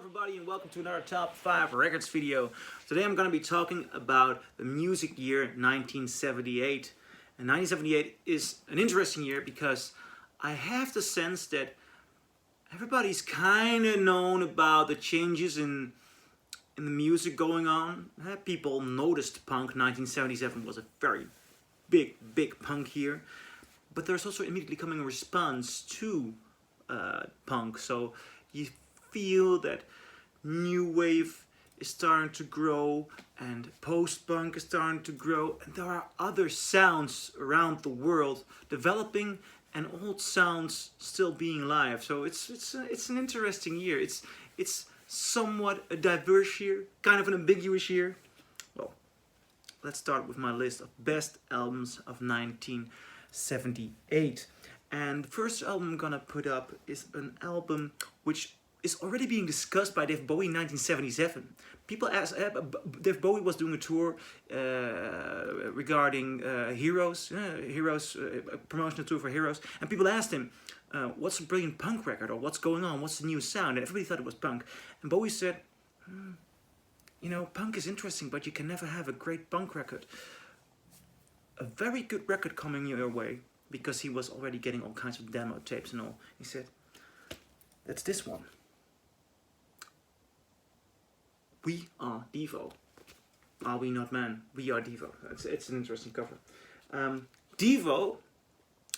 everybody and welcome to another top 5 records video. Today I'm going to be talking about the music year 1978. And 1978 is an interesting year because I have the sense that everybody's kind of known about the changes in the music going on. People noticed punk. 1977 was a very big punk year. But there's also immediately coming a response to punk. So you feel that new wave is starting to grow and post-punk is starting to grow, and there are other sounds around the world developing and old sounds still being alive. So it's an interesting year. It's somewhat a diverse year, kind of an ambiguous year. Well, let's start with my list of best albums of 1978. And the first album I'm gonna put up is an album which is already being discussed by David Bowie in 1977. People ask, David Bowie was doing a tour regarding Heroes, a promotional tour for Heroes, and people asked him, what's a brilliant punk record, or what's going on, what's the new sound, and everybody thought it was punk. And Bowie said, you know, punk is interesting, but you can never have a great punk record. A very good record coming your way, because he was already getting all kinds of demo tapes and all. He said, that's this one. We Are Devo. Are we not men? We Are Devo. It's an interesting cover. Devo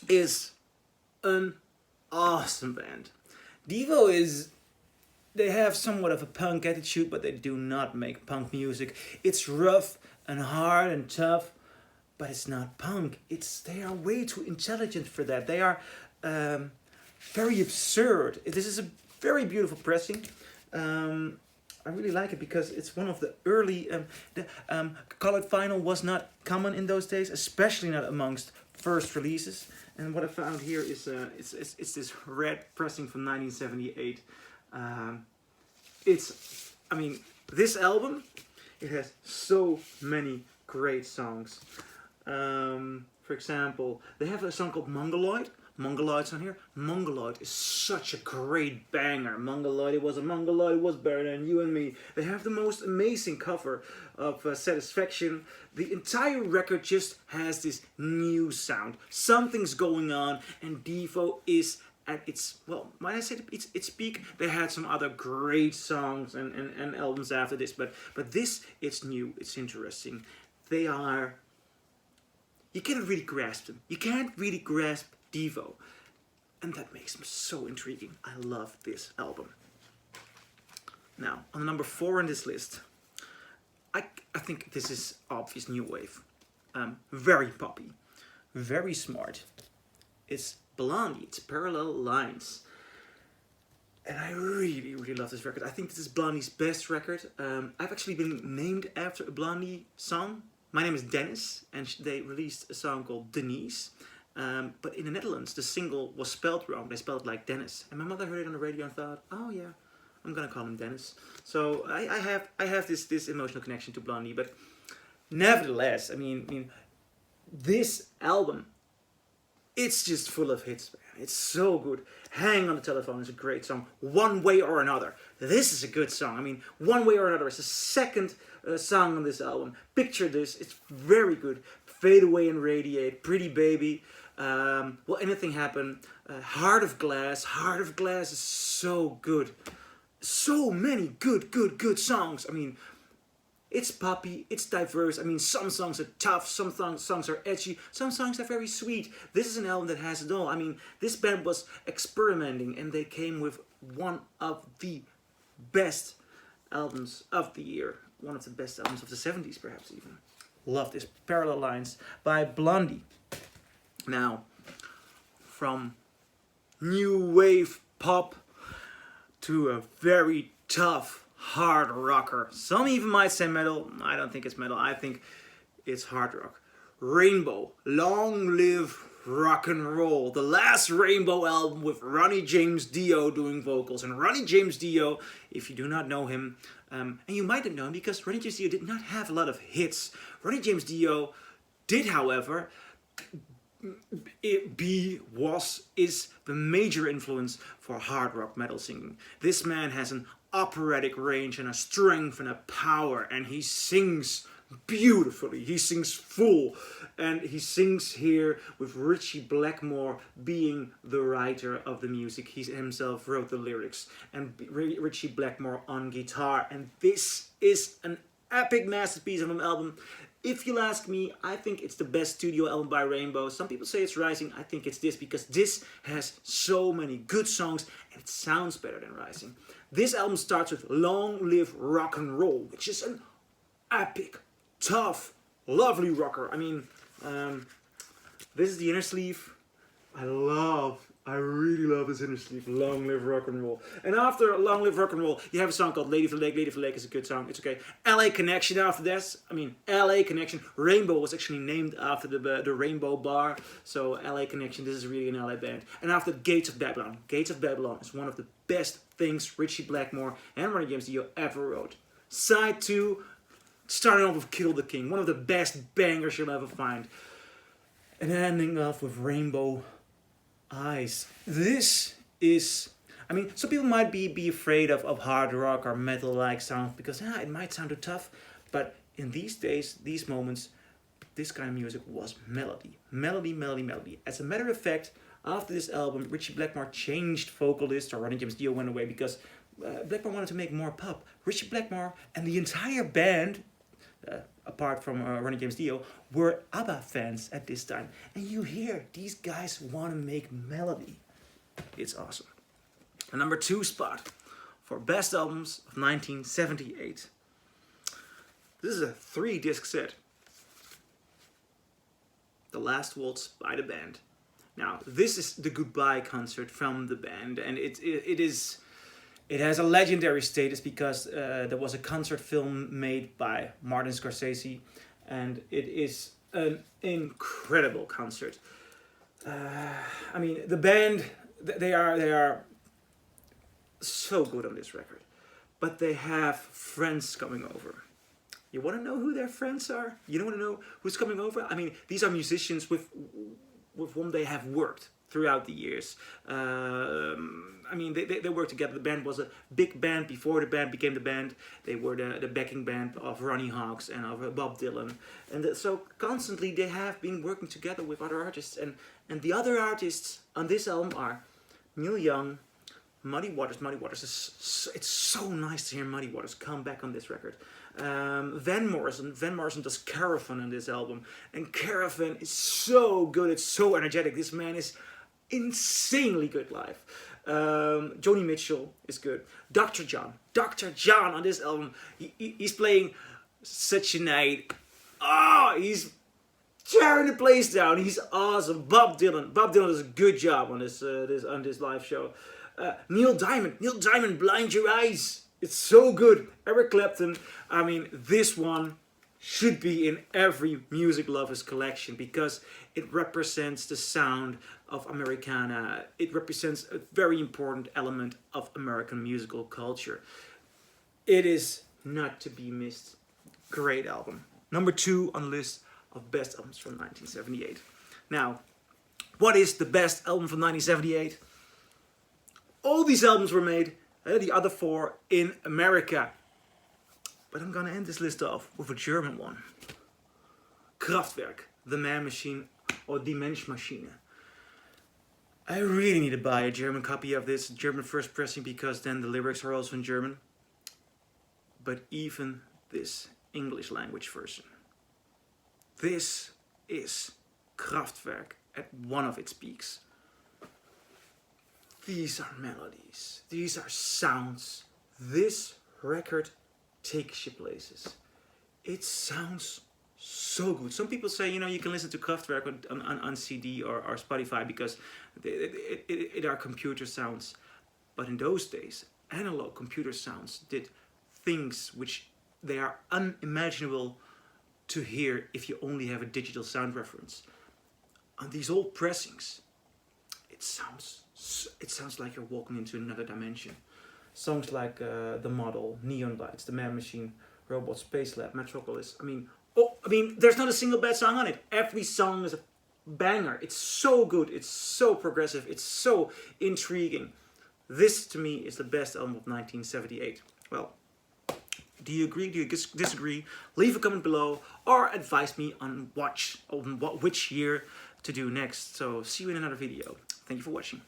is an awesome band. Devo is... They have somewhat of a punk attitude, but they do not make punk music. It's rough and hard and tough, but it's not punk. They are way too intelligent for that. They are very absurd. This is a very beautiful pressing. I really like it because it's one of the early... colored vinyl was not common in those days, especially not amongst first releases. And what I found here is it's this red pressing from 1978. This album, it has so many great songs. For example, they have a song called Mongoloid. Mongoloid's on here. Mongoloid is such a great banger. Mongoloid, it was better than you and me. They have the most amazing cover of Satisfaction. The entire record just has this new sound. Something's going on, and Devo is at its, well, when I say its peak, they had some other great songs and albums after this, but this, it's new, it's interesting. They are... You cannot really grasp them. You can't really grasp Devo. And that makes them so intriguing. I love this album. Now, on number 4 on this list, I think this is obvious new wave. Very poppy. Very smart. It's Blondie. It's Parallel Lines. And I really love this record. I think this is Blondie's best record. I've actually been named after a Blondie song. My name is Dennis, and they released a song called Denise. But in the Netherlands, the single was spelled wrong. They spelled it like Dennis. And my mother heard it on the radio and thought, oh yeah, I'm gonna call him Dennis. So I have this emotional connection to Blondie. But nevertheless, I mean, this album, it's just full of hits, man. It's so good. Hang on the Telephone is a great song. One Way or Another. This is a good song. I mean, One Way or Another is the second song on this album. Picture This. It's very good. Fade Away and Radiate. Pretty Baby. Will Anything Happen? Heart of Glass. Heart of Glass is so good. So many good songs. I mean, it's poppy, it's diverse. I mean, some songs are tough, some songs are edgy, some songs are very sweet. This is an album that has it all. I mean, this band was experimenting and they came with one of the best albums of the year. One of the best albums of the 70s, perhaps even. Love this. Parallel Lines by Blondie. Now, from new wave pop to a very tough hard rocker. Some even might say metal. I don't think it's metal. I think it's hard rock. Rainbow. Long live rock and roll. The last Rainbow album with Ronnie James Dio doing vocals. And Ronnie James Dio, if you do not know him, and you might not know him because Ronnie James Dio did not have a lot of hits. Ronnie James Dio did, however, is the major influence for hard rock metal singing. This man has an operatic range and a strength and a power, and he sings beautifully. He sings full, and he sings here with Ritchie Blackmore being the writer of the music. He himself wrote the lyrics, and Ritchie Blackmore on guitar, and this is an epic masterpiece of an album. If you'll ask me, I think it's the best studio album by Rainbow. Some people say it's Rising. I think it's this, because this has so many good songs and it sounds better than Rising. This album starts with Long Live Rock and Roll, which is an epic, tough, lovely rocker. I mean, this is the inner sleeve. I really love this inner sleeve. Long Live Rock and Roll. And after Long Live Rock and Roll, you have a song called Lady of the Lake. Lady of the Lake is a good song. It's okay. LA Connection after this. I mean, LA Connection. Rainbow was actually named after the Rainbow Bar. So LA Connection, this is really an LA band. And after Gates of Babylon. Gates of Babylon is one of the best things Ritchie Blackmore and Ronnie James Dio ever wrote. Side 2, starting off with Kill the King. One of the best bangers you'll ever find. And ending off with Rainbow Eyes. This is, I mean, some people might be afraid of hard rock or metal-like sounds because it might sound too tough, but in these days, these moments, this kind of music was melody. Melody, melody, melody. As a matter of fact, after this album, Ritchie Blackmore changed vocalist, or Ronnie James Dio went away because Blackmore wanted to make more pop. Ritchie Blackmore and the entire band, apart from Ronnie James Dio, were ABBA fans at this time. And you hear these guys want to make melody. It's awesome. The number 2 spot for best albums of 1978. This is a 3-disc set. The Last Waltz by the band. Now, this is the goodbye concert from the band, and it has a legendary status because there was a concert film made by Martin Scorsese, and it is an incredible concert. I mean, the band, they are so good on this record, but they have friends coming over. You want to know who their friends are? You don't want to know who's coming over? I mean, these are musicians with whom they have worked throughout the years. I mean, they worked together. The band was a big band before the band became the band. They were the backing band of Ronnie Hawks and of Bob Dylan. And so constantly they have been working together with other artists. And the other artists on this album are Neil Young, Muddy Waters. Muddy Waters it's so nice to hear Muddy Waters come back on this record. Van Morrison does Caravan on this album, and Caravan is so good. It's so energetic. This man is insanely good live. Joni Mitchell is good. Dr. John on this album, he's playing Such a Night. He's tearing the place down. He's awesome. Bob Dylan does a good job on this live show. Neil Diamond, Blind Your Eyes. It's so good. Eric Clapton. I mean, this one should be in every music lover's collection because it represents the sound of Americana. It represents a very important element of American musical culture. It is not to be missed. Great album. Number 2 on the list of best albums from 1978. Now, what is the best album from 1978? All these albums were made, the other 4 in America. But I'm gonna end this list off with a German one. Kraftwerk, The Man Machine, or Die Menschmaschine. I really need to buy a German copy of this, German first pressing, because then the lyrics are also in German. But even this English language version. This is Kraftwerk at one of its peaks. These are melodies. These are sounds. This record takes you places. It sounds so good. Some people say, you can listen to Kraftwerk on CD or Spotify because it are computer sounds. But in those days, analog computer sounds did things which they are unimaginable to hear if you only have a digital sound reference. On these old pressings, it sounds like you're walking into another dimension. Songs like The Model, Neon Lights, The Man Machine, Robot Space Lab, Metropolis. I mean, there's not a single bad song on it. Every song is a banger. It's so good. It's so progressive. It's so intriguing. This to me is the best album of 1978. Well, do you agree? Do you disagree? Leave a comment below or advise me on which year to do next. So see you in another video. Thank you for watching.